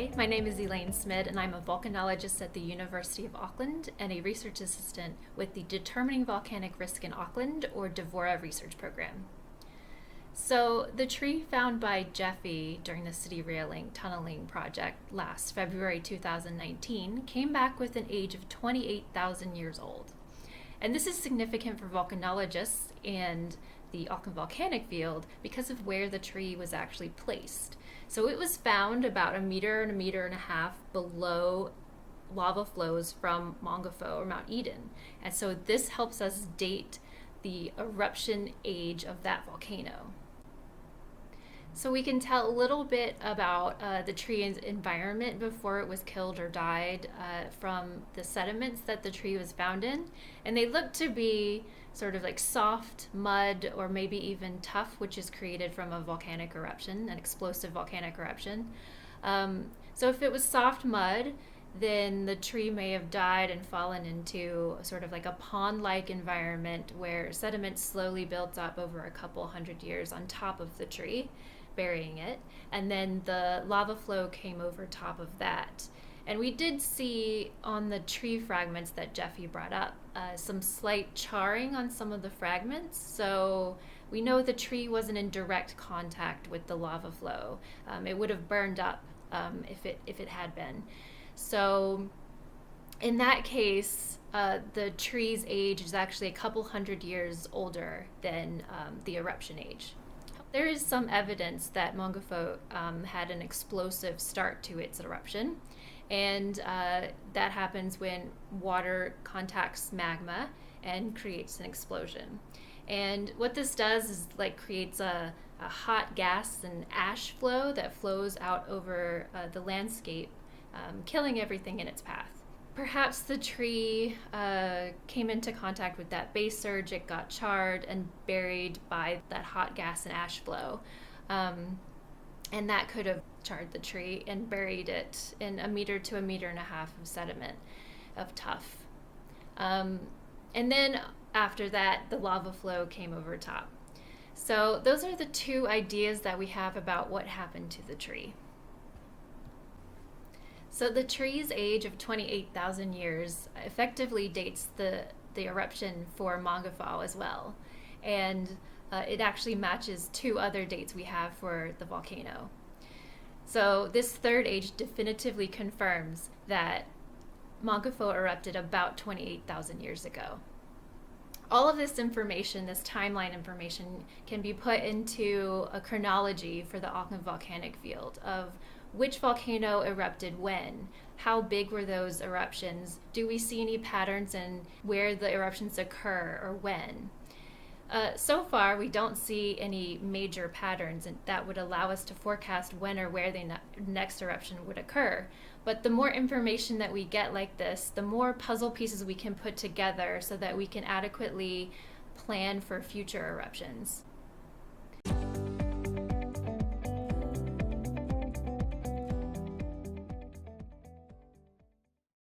Hi, my name is Elaine Smid, and I'm a volcanologist at the University of Auckland and a research assistant with the Determining Volcanic Risk in Auckland, or DEVORA research program. So the tree found by Jeffie during the cityraillink tunneling project last February 2019 came back with an age of 28,000 years old. And this is significant for volcanologists and the Auckland volcanic field because of where the tree was actually placed. So it was found about a meter and a half below lava flows from Maungawhau or Mount Eden. And so this helps us date the eruption age of that volcano. So we can tell a little bit about the tree's environment before it was killed or died from the sediments that the tree was found in. And they look to be sort of like soft mud or maybe even tuff, which is created from a volcanic eruption, an explosive volcanic eruption. So if it was soft mud, then the tree may have died and fallen into sort of like a pond-like environment where sediment slowly built up over a couple hundred years on top of the tree, burying it, and then the lava flow came over top of that. And we did see on the tree fragments that Jeffie brought up some slight charring on some of the fragments, so we know the tree wasn't in direct contact with the lava flow. It would have burned up if it had been. So in that case, the tree's age is actually a couple hundred years older than the eruption age. There is some evidence that Maungawhau had an explosive start to its eruption, and that happens when water contacts magma and creates an explosion. And what this does is creates a hot gas and ash flow that flows out over the landscape, killing everything in its path. Perhaps the tree came into contact with that base surge, it got charred and buried by that hot gas and ash flow. And that could have charred the tree and buried it in a meter to a meter and a half of sediment, of tuff. And then after that, the lava flow came over top. So those are the two ideas that we have about what happened to the tree. So the tree's age of 28,000 years effectively dates the eruption for Maungawhau as well. And it actually matches two other dates we have for the volcano. So this third age definitively confirms that Maungawhau erupted about 28,000 years ago. All of this information, this timeline information, can be put into a chronology for the Auckland volcanic field of which volcano erupted when, how big were those eruptions, do we see any patterns in where the eruptions occur or when. So far, we don't see any major patterns that would allow us to forecast when or where the next eruption would occur. But the more information that we get like this, the more puzzle pieces we can put together so that we can adequately plan for future eruptions.